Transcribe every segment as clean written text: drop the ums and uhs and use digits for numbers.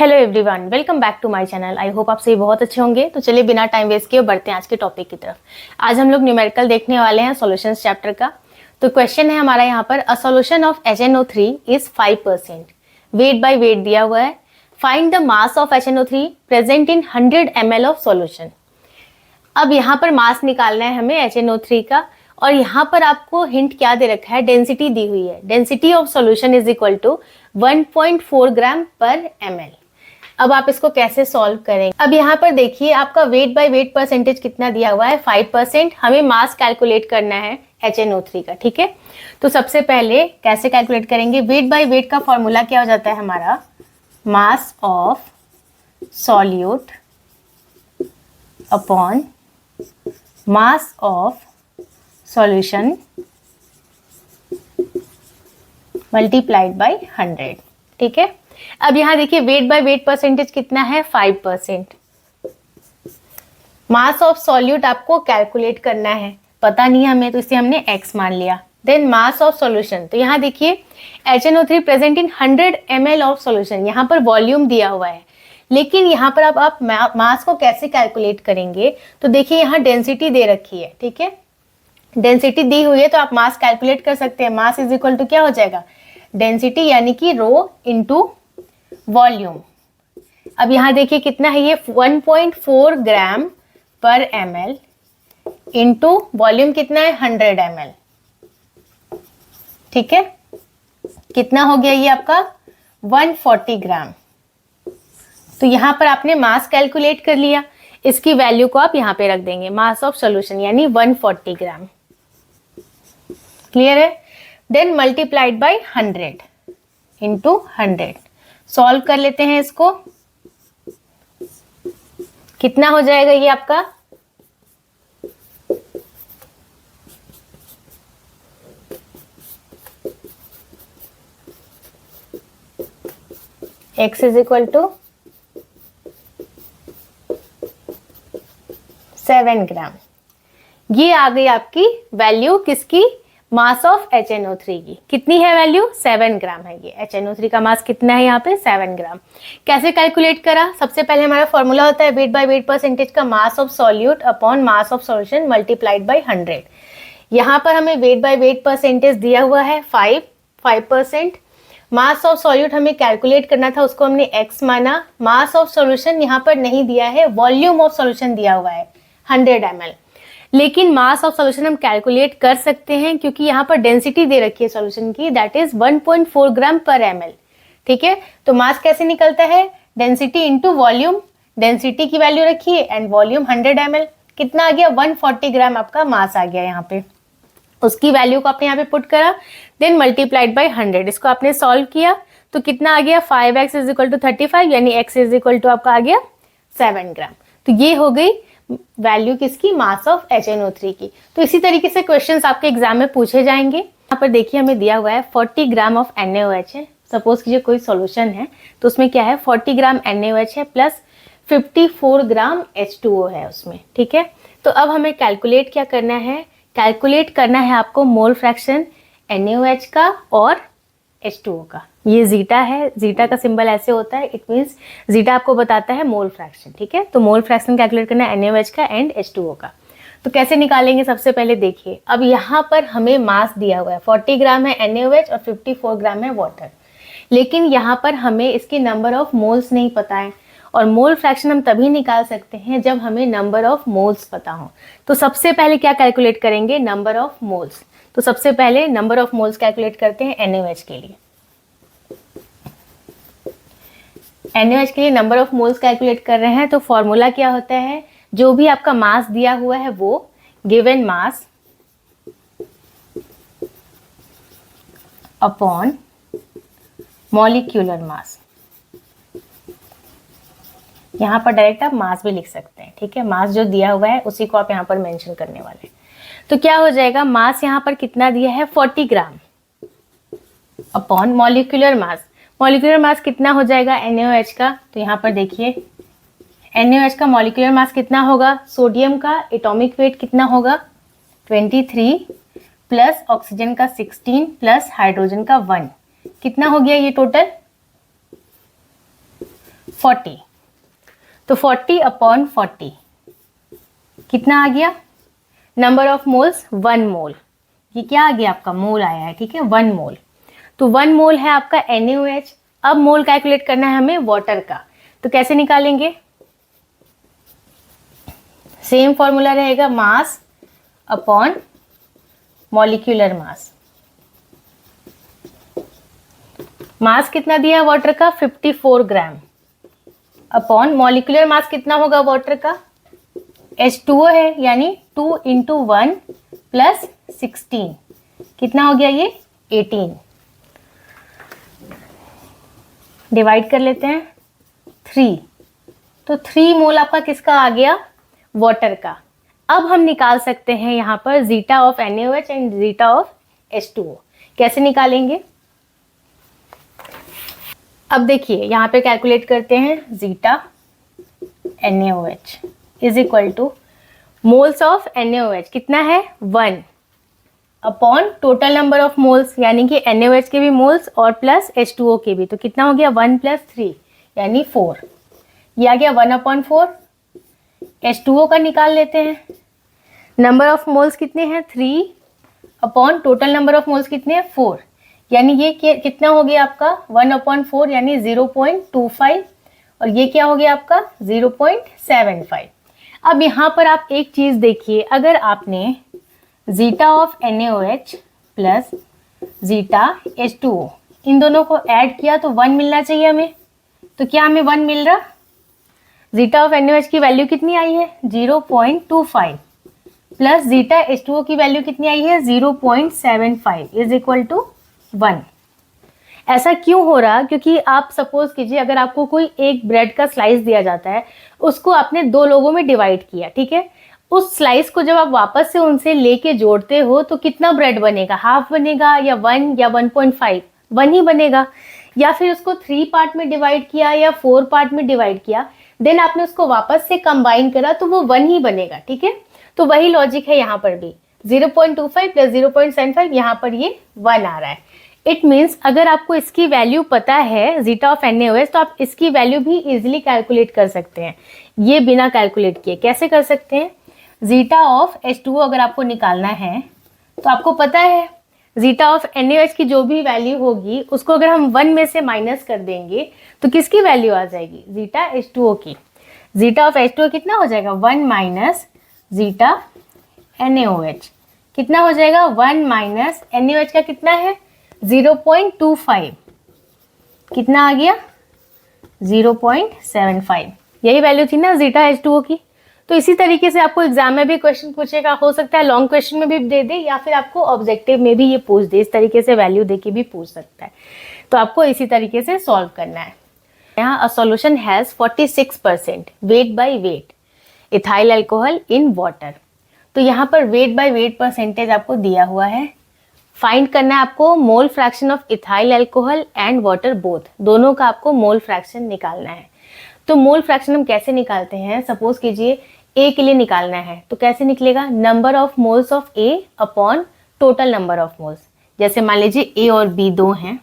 Hello everyone, welcome back to my channel. I hope आप सभी बहुत अच्छे होंगे। तो चलिए बिना टाइम वेस्ट किए बढ़ते हैं आज के टॉपिक की तरफ। आज हम लोग न्यूमेरिकल देखने वाले हैं सॉल्यूशंस चैप्टर का। तो क्वेश्चन है हमारा यहाँ पर, a solution of HNO3 is 5%। Weight by weight दिया हुआ है। Find the mass of HNO3 present in 100 ml of solution. अब यहाँ पर मास निकालना है हमें HNO3 का, और यहाँ पर आपको हिंट क्या दे रखा है, डेंसिटी दी हुई है। Density of solution is equal to 1.4 gram per ml। अब आप इसको कैसे सॉल्व करेंगे? अब यहाँ पर देखिए आपका वेट बाय वेट परसेंटेज कितना दिया हुआ है, 5%। हमें मास कैलकुलेट करना है HNO3 का, ठीक है। तो सबसे पहले कैसे कैलकुलेट करेंगे? वेट बाय वेट का फॉर्मूला क्या हो जाता है हमारा, mass of solute upon mass of solution multiplied by 100, ठीक है। अब यहाँ देखिए वेट बाय वेट परसेंटेज कितना है, 5%। मास ऑफ सॉल्यूट आपको कैलकुलेट करना है, पता नहीं हमें, तो इसे हमने x मान लिया। देन मास ऑफ सॉल्यूशन, तो यहाँ देखिए HNO3 present in 100 ml of solution. यहाँ पर वॉल्यूम दिया हुआ है, लेकिन यहाँ पर आप मास को कैसे कैलकुलेट करेंगे? तो देखिए यहाँ डेंसिटी दे रखी है, ठीक है। डेंसिटी दी हुई है तो आप मास कैलकुलेट कर सकते हैं। मास इज इक्वल टू क्या हो जाएगा, डेंसिटी यानी कि रो इंटू वॉल्यूम। अब यहाँ देखिए कितना है ये, 1.4 gram per ml into volume कितना है, 100 ml, ठीक है। कितना हो गया ये आपका, 140 ग्राम। तो यहाँ पर आपने मास कैलकुलेट कर लिया, इसकी वैल्यू को आप यहाँ पे रख देंगे, मास ऑफ सॉल्यूशन यानी 140 ग्राम। क्लियर है? Then multiplied by 100 into 100। Solve कर लेते हैं इसको। कितना हो जाएगा ये आपका, x इज इक्वल टू 7 ग्राम। ये आ गई आपकी वैल्यू किसकी, मास ऑफ HNO3 की। कितनी है वैल्यू, 7 ग्राम है। ये HNO3 का मास कितना है यहाँ पे, 7 ग्राम। कैसे कैलकुलेट करा? सबसे पहले हमारा फॉर्मूला होता है वेट बाय वेट परसेंटेज का, mass of solute upon mass of solution multiplied by 100। यहाँ पर हमें वेट बाय वेट परसेंटेज दिया हुआ है 5%। मास ऑफ सॉल्यूट हमें कैलकुलेट करना था, उसको हमने x माना। मास ऑफ सॉल्यूशन यहाँ पर नहीं दिया है, वॉल्यूम ऑफ सॉल्यूशन दिया हुआ है 100 ml। लेकिन मास ऑफ सॉल्यूशन हम कैलकुलेट कर सकते हैं क्योंकि यहाँ पर डेंसिटी दे रखी है सॉल्यूशन की, that is 1.4 gram per ml, ठीक है। तो मास कैसे निकलता है, डेंसिटी इंटू वॉल्यूम। डेंसिटी की वैल्यू रखिए एंड वॉल्यूम 100 ml। कितना आ गया, 140 ग्राम आपका मास आ गया यहाँ पे। उसकी वैल्यू को आपने यहाँ पे पुट करा, देन मल्टीप्लाइड बाय 100। इसको आपने सॉल्व किया तो कितना आ गया, 5x इज इक्वल टू 35 यानी x इज इक्वल टू आपका आ गया 7 ग्राम। तो ये हो गई वैल्यू किसकी, मास ऑफ HNO3 की। तो इसी तरीके से क्वेश्चंस आपके एग्जाम में पूछे जाएंगे। यहाँ पर देखिए हमें दिया हुआ है 40 ग्राम ऑफ NaOH है। सपोज कीजिए कोई सॉल्यूशन है तो उसमें क्या है, 40 ग्राम NaOH है प्लस 54 ग्राम H2O है उसमें, ठीक है। तो अब हमें कैलकुलेट क्या करना है, कैलकुलेट करना है आपको मोल फ्रैक्शन NaOH का और H2O का। ये जीटा है, जीटा का सिंबल ऐसे होता है, इट मीन्स जीटा आपको बताता है मोल फ्रैक्शन, ठीक है। तो मोल फ्रैक्शन कैलकुलेट करना है NaOH का एंड H2O का। तो कैसे निकालेंगे, सबसे पहले देखिए अब यहाँ पर हमें मास दिया हुआ है 40 ग्राम है NaOH और 54 ग्राम है वाटर, लेकिन यहाँ पर हमें इसकी नंबर ऑफ मोल्स नहीं पता है। और मोल फ्रैक्शन हम तभी निकाल सकते हैं जब हमें नंबर ऑफ मोल्स पता हो। तो सबसे पहले क्या कैलकुलेट करेंगे, नंबर ऑफ मोल्स। तो सबसे पहले नंबर ऑफ मोल्स कैलकुलेट करते हैं NaOH के लिए। NaOH के लिए नंबर ऑफ मोल्स कैलकुलेट कर रहे हैं तो फॉर्मूला क्या होता है, जो भी आपका मास दिया हुआ है वो given mass upon molecular mass. यहाँ पर डायरेक्ट आप मास भी लिख सकते हैं, ठीक है। मास जो दिया हुआ है उसी को आप यहाँ पर मेंशन करने वाले हैं। तो क्या हो जाएगा, मास यहाँ पर कितना दिया है 40 ग्राम upon molecular mass. Molecular mass कितना हो जाएगा NaOH का, तो यहाँ पर देखिए NaOH का मॉलिक्यूलर मास कितना होगा, सोडियम का एटॉमिक वेट कितना होगा 23 प्लस ऑक्सीजन का 16 प्लस हाइड्रोजन का 1, कितना हो गया ये टोटल 40, तो 40 अपॉन 40 कितना आ गया? नंबर ऑफ मोल्स 1 मोल, ये क्या आ गया आपका? मोल आया है, ठीक है, 1 मोल। तो 1 मोल है आपका NaOH। अब मोल कैलकुलेट करना है हमें वाटर का, तो कैसे निकालेंगे? सेम फॉर्मूला रहेगा, मास अपॉन मॉलिक्यूलर मास। मास कितना दिया है वाटर का? 54 ग्राम, अपॉन मॉलिक्यूलर मास कितना होगा वाटर का? H2O है, यानी 2 × 1 + 16 कितना हो गया? ये 18। डिवाइड कर लेते हैं 3, तो 3 मोल आपका किसका आ गया? वाटर का। अब हम निकाल सकते हैं यहाँ पर zeta of NaOH and zeta of H2O। कैसे निकालेंगे? अब देखिए यहाँ पे कैलकुलेट करते हैं, zeta NaOH is equal two moles of NaOH कितना है? 1 upon total number of moles, यानी कि NaOH के भी मोल्स और प्लस H2O के भी, तो कितना हो गया? 1 + 3 यानी 4। ये आ गया 1/4। H2O का निकाल लेते हैं, नंबर ऑफ मोल्स कितने हैं? 3 upon total number of moles कितने हैं? 4, यानी ये कितना हो गया आपका? 1/4 यानी 0.25, और ये क्या हो गया आपका? 0.75। अब यहाँ पर आप एक चीज देखिए, अगर आपने zeta of NaOH plus zeta H2O इन दोनों को ऐड किया तो 1 मिलना चाहिए हमें, तो क्या हमें 1 मिल रहा? जीटा ऑफ NaOH की वैल्यू कितनी आई है? 0.25 प्लस जीटा H2O की वैल्यू कितनी आई है? 0.75 इज इक्वल टू 1। ऐसा क्यों हो रहा? क्योंकि आप सपोज कीजिए, अगर आपको कोई एक ब्रेड का स्लाइस दिया जाता है, उसको आपने 2 लोगों में डिवाइड किया, ठीक है, उस स्लाइस को जब आप वापस से उनसे लेके जोड़ते हो तो कितना ब्रेड बनेगा? हाफ बनेगा या 1 या 1.5? 1 ही बनेगा। या फिर उसको 3 पार्ट में डिवाइड किया या 4 पार्ट में डिवाइड किया, देन आपने उसको वापस से कंबाइन करा तो वो 1 ही बनेगा, ठीक है। तो वही लॉजिक है यहाँ पर भी, 0.25 प्लस 0.75, यहाँ पर ये 1 आ रहा है। इट मीन्स अगर आपको इसकी वैल्यू पता है जीटा ऑफ NaOH, तो आप इसकी वैल्यू भी इजिली कैलकुलेट कर सकते हैं, ये बिना कैलकुलेट किए। कैसे कर सकते हैं? जीटा ऑफ H2O अगर आपको निकालना है तो आपको पता है जीटा ऑफ NaOH की जो भी वैल्यू होगी उसको अगर हम 1 में से माइनस कर देंगे तो किसकी वैल्यू आ जाएगी? जीटा H2O की। जीटा ऑफ H2O कितना हो जाएगा? 1 माइनस जीटा NaOH कितना हो जाएगा? 1 माइनस NaOH का कितना है? 0.25 कितना आ गया? 0.75। यही वैल्यू थी ना जीटा H2O की। तो इसी तरीके से आपको एग्जाम में भी क्वेश्चन पूछेगा, हो सकता है लॉन्ग क्वेश्चन में भी दे दे या फिर आपको ऑब्जेक्टिव में भी ये पूछ दे, इस तरीके से वैल्यू देके भी पूछ सकता है। तो आपको इसी तरीके से सॉल्व करना है। यहाँ a solution has 46% weight by weight ethyl alcohol in water. तो यहाँ पर वेट बाय वेट परसेंटेज आपको दिया हुआ है। फाइंड करना है आपको मोल fraction of ethyl alcohol and water both, दोनों का आपको मोल फ्रैक्शन निकालना है। तो मोल फ्रैक्शन हम कैसे निकालते हैं? सपोज कीजिए ए के लिए निकालना है तो कैसे निकलेगा? Number of moles of A upon total number of moles. जैसे मान लीजिए ए और बी 2 हैं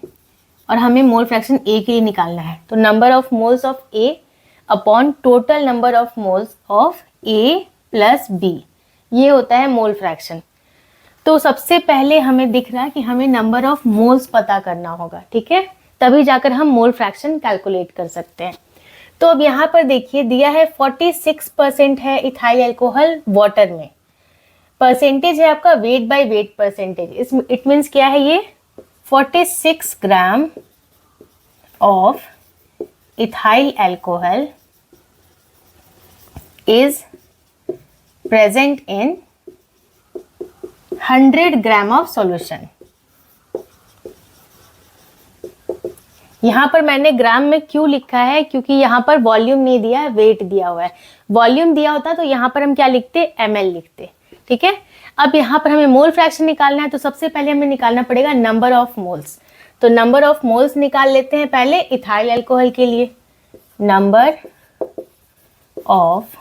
और हमें मोल फ्रैक्शन ए के लिए निकालना है, तो number of moles of A upon total number of moles of A plus B, ये होता है मोल फ्रैक्शन। तो सबसे पहले हमें दिख रहा है कि हमें नंबर ऑफ मोल्स पता करना होगा, ठीक है, तभी जाकर हम मोल फ्रैक्शन कैलकुलेट कर सकते हैं। तो अब यहाँ पर देखिए दिया है 46% है इथाइल अल्कोहल वाटर में, परसेंटेज है आपका weight by weight percentage. It means क्या है? ये 46 gram of ethyl alcohol is present in 100 gram of solution. यहाँ पर मैंने ग्राम में क्यों लिखा है? क्योंकि यहाँ पर वॉल्यूम नहीं दिया है, वेट दिया हुआ है। वॉल्यूम दिया होता तो यहाँ पर हम क्या लिखते? ml लिखते, ठीक है। अब यहाँ पर हमें मोल फ्रैक्शन निकालना है तो सबसे पहले हमें निकालना पड़ेगा नंबर ऑफ मोल्स। तो नंबर ऑफ मोल्स निकाल लेते हैं पहले इथाइल अल्कोहल के लिए। Number of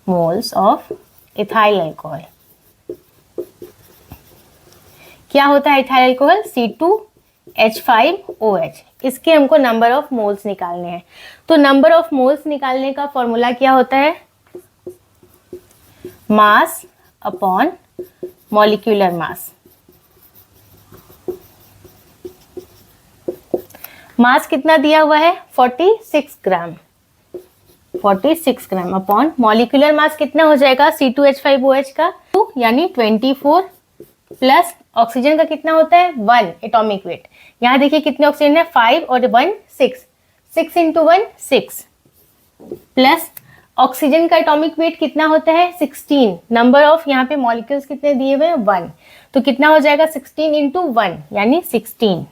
moles of ethyl alcohol क्या होता है? इथाइल अल्कोहल H5OH, इसके हमको नंबर ऑफ मोल्स निकालने हैं। तो नंबर ऑफ मोल्स निकालने का फॉर्मूला क्या होता है? Mass upon molecular mass. मास कितना दिया हुआ है? 46 ग्राम। 46 ग्राम अपॉन मॉलिक्यूलर मास कितना हो जाएगा C2H5OH का? 2 यानी 24 प्लस ऑक्सीजन का कितना होता है? 1 एटॉमिक वेट। यहाँ देखिए कितने ऑक्सीजन है? 5 और 1 6। 6 इंटू 1 6 प्लस ऑक्सीजन का एटॉमिक वेट कितना होता है? 16। नंबर ऑफ यहाँ पे मॉलिक्यूल्स कितने दिए हुए हैं? 1। तो कितना हो जाएगा? 16 इंटू 1 यानी 16।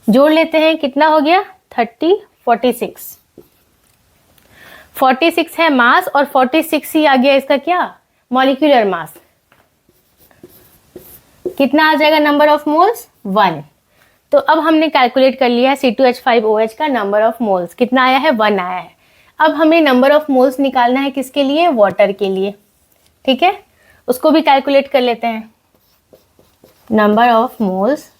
जोड़ लेते हैं, कितना हो गया? 30 46। 46 है मास और 46 ही आ गया इसका क्या? Molecular mass. कितना आ जाएगा नंबर ऑफ मोल्स? 1। तो अब हमने कैलकुलेट कर लिया है C2H5OH का नंबर ऑफ मोल्स। कितना आया है? 1 आया है। अब हमें नंबर ऑफ मोल्स निकालना है किसके लिए? वाटर के लिए। ठीक है, उसको भी कैलकुलेट कर लेते हैं। Number of moles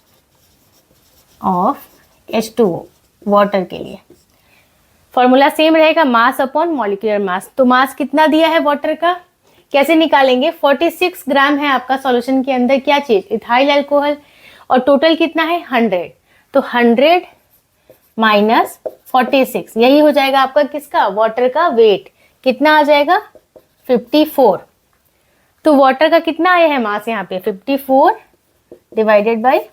of H2O water के लिए फॉर्मूला सेम रहेगा, मास अपॉन मॉलिक्यूलर मास। तो मास कितना दिया है वाटर का? कैसे निकालेंगे? 46 ग्राम है आपका सॉल्यूशन के अंदर क्या चीज? Ethyl alcohol. और टोटल कितना है? 100। तो 100 माइनस 46 यही हो जाएगा आपका किसका? वाटर का वेट। कितना आ जाएगा? 54। तो वाटर का कितना आया है मास यहाँ पे? 54 डिवाइडेड बाय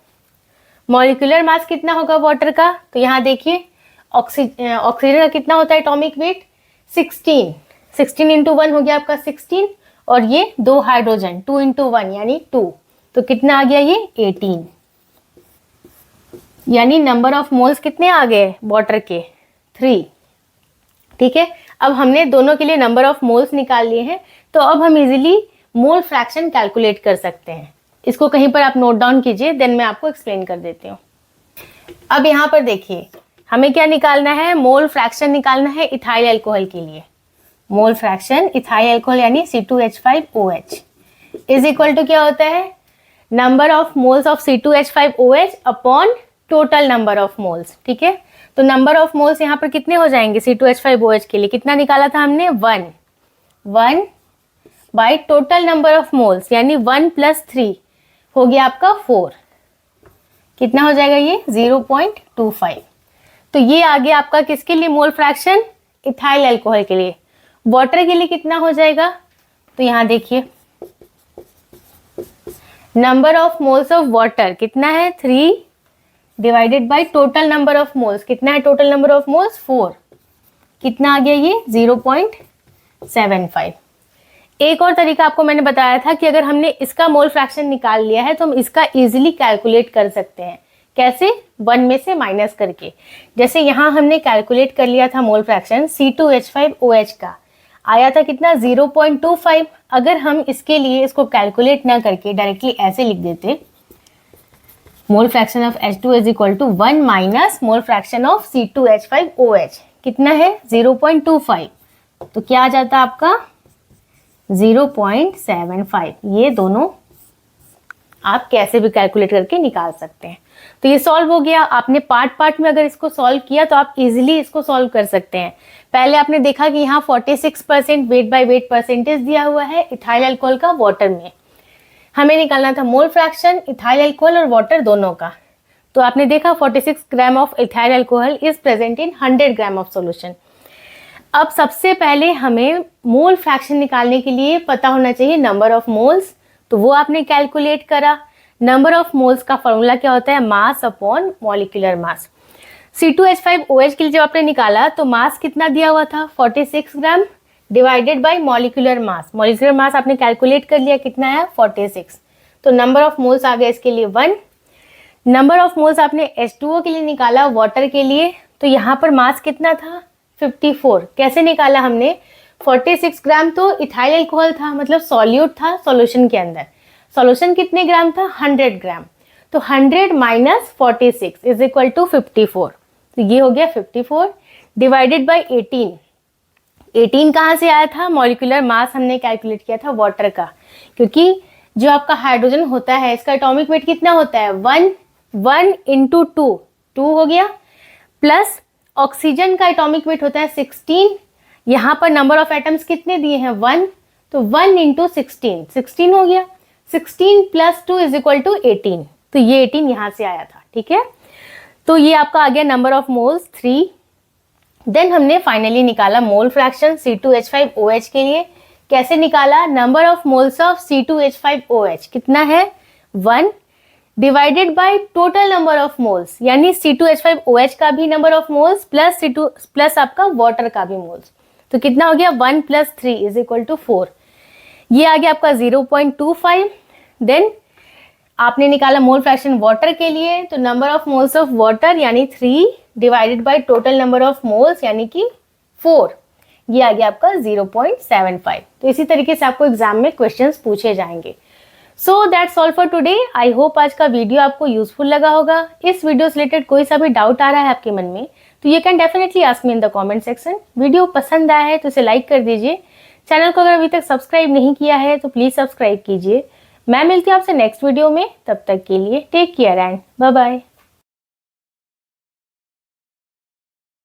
मॉलिक्यूलर मास कितना होगा वाटर का? तो यहाँ देखिए ऑक्सीजन का कितना होता है एटॉमिक वेट? 16। 16 इंटू 1 हो गया आपका 16 और ये 2 हाइड्रोजन 2 इंटू 1 यानी 2। तो कितना आ गया ये? 18। यानी नंबर ऑफ मोल्स कितने आ गए वाटर के? 3। ठीक है, अब हमने दोनों के लिए नंबर ऑफ मोल्स निकाल लिए हैं। तो अब हम इजीली मोल फ्रैक्शन कैलकुलेट कर सकते हैं। इसको कहीं पर आप नोट डाउन कीजिए, देन मैं आपको एक्सप्लेन कर देती हूँ। अब यहाँ पर देखिए हमें क्या निकालना है? मोल फ्रैक्शन निकालना है इथाइल अल्कोहल के लिए। मोल फ्रैक्शन इथाइल अल्कोहल यानी C2H5OH इज इक्वल टू क्या होता है? Number of moles of C2H5OH upon total number of moles. ठीक है, तो नंबर ऑफ मोल्स यहाँ पर कितने हो जाएंगे C2H5OH के लिए? कितना निकाला था हमने? 1 by total number of moles यानी 1 प्लस 3 हो गया आपका 4। कितना हो जाएगा ये? 0.25। तो ये आ गया आपका किसके लिए मोल फ्रैक्शन? इथाइल अल्कोहल के लिए। वाटर के लिए कितना हो जाएगा? तो यहाँ देखिए number of moles of water कितना है? 3 divided by total number of moles. कितना है टोटल नंबर ऑफ मोल्स? 4। कितना आ गया ये? 0.75। एक और तरीका आपको मैंने बताया था कि अगर हमने इसका मोल फ्रैक्शन निकाल लिया है तो हम इसका इजीली कैलकुलेट कर सकते हैं। कैसे? 1 में से माइनस करके। जैसे यहाँ हमने कैलकुलेट कर लिया था मोल फ्रैक्शन C2H5OH का, आया था कितना? 0.25। अगर हम इसके लिए इसको कैलकुलेट ना करके डायरेक्टली ऐसे लिख देते, mole fraction of H2 is equal to 1 minus mole fraction of C2H5OH। कितना है? 0.25। तो क्या आ जाता आपका? 0.75। ये दोनों आप कैसे भी कैलकुलेट करके निकाल सकते हैं। तो ये सॉल्व हो गया। आपने पार्ट पार्ट में अगर इसको सॉल्व किया तो आप इजीली इसको सॉल्व कर सकते हैं। पहले आपने देखा कि यहाँ 46% वेट बाय वेट परसेंटेज दिया हुआ है इथाइल अल्कोहल का वाटर में। हमें निकालना था मोल फ्रैक्शन इथाइल अल्कोहल और वाटर दोनों का। तो आपने देखा 46 gram of ethyl alcohol is present in 100 gram of solution. अब सबसे पहले हमें मोल फ्रैक्शन निकालने के लिए पता होना चाहिए नंबर ऑफ मोल्स। तो वो आपने कैलकुलेट करा। नंबर ऑफ मोल्स का फॉर्मूला क्या होता है? Mass upon molecular mass. C2H5OH के लिए जब आपने निकाला तो मास कितना दिया हुआ था? 46 gram divided by molecular mass. Molecular mass आपने कैलकुलेट कर लिया, कितना है? 46। तो नंबर ऑफ मोल्स आ गया इसके लिए 1। नंबर ऑफ मोल्स आपने H2O के लिए निकाला वाटर के लिए, तो यहाँ पर मास कितना था? 54। कैसे निकाला हमने? 46 ग्राम तो इथाइल अल्कोहल था, मतलब सॉल्यूट था सॉल्यूशन के अंदर। सॉल्यूशन कितने ग्राम था? 100 ग्राम। तो 100 माइनस 46 इज इक्वल टू 54। तो ये हो गया 54 डिवाइडेड बाय 18। 18 कहाँ से आया था? मॉलिक्यूलर मास हमने कैलकुलेट किया था वाटर का, क्योंकि जो आपका हाइड्रोजन होता है इसका एटॉमिक वेट कितना होता है? 1 1 इंटू 2, 2 हो गया, प्लस ऑक्सीजन का एटॉमिक वेट होता है 16, यहाँ पर नंबर ऑफ एटम्स कितने दिए हैं 1, तो 1 इंटू 16, 16 हो गया, 16 प्लस 2 इज इक्वल टू 18, तो ये 18 यहाँ से आया था, ठीक है। तो ये आपका आ गया नंबर ऑफ मोल्स 3। देन हमने फाइनली निकाला मोल फ्रैक्शन C2H5OH के लिए। कैसे निकाला? Number of moles of C2H5OH कितना है 1 divided by total number of moles, यानी C2H5OH का भी number of moles plus C2 plus आपका वाटर का भी मोल्स, तो कितना हो गया 1 + 3 इज इक्वल टू 4। ये आ गया आपका 0.25। देन आपने निकाला मोल फ्रैक्शन वाटर के लिए, तो number of moles of water यानी 3 divided by total number of moles यानी कि 4, ये आ गया आपका 0.75। तो इसी तरीके से आपको एग्जाम में क्वेश्चंस पूछे जाएंगे। So that's all for today. I hope आज का वीडियो आपको यूजफुल लगा होगा। इस वीडियो से रिलेटेड कोई सा भी डाउट आ रहा है आपके मन में, तो you can definitely ask me in the comment section. Video पसंद आया है तो इसे लाइक कर दीजिए। चैनल को अगर अभी तक सब्सक्राइब नहीं किया है तो प्लीज सब्सक्राइब कीजिए। मैं मिलती हूँ आपसे नेक्स्ट वीडियो में, तब तक के लिए take care and bye bye.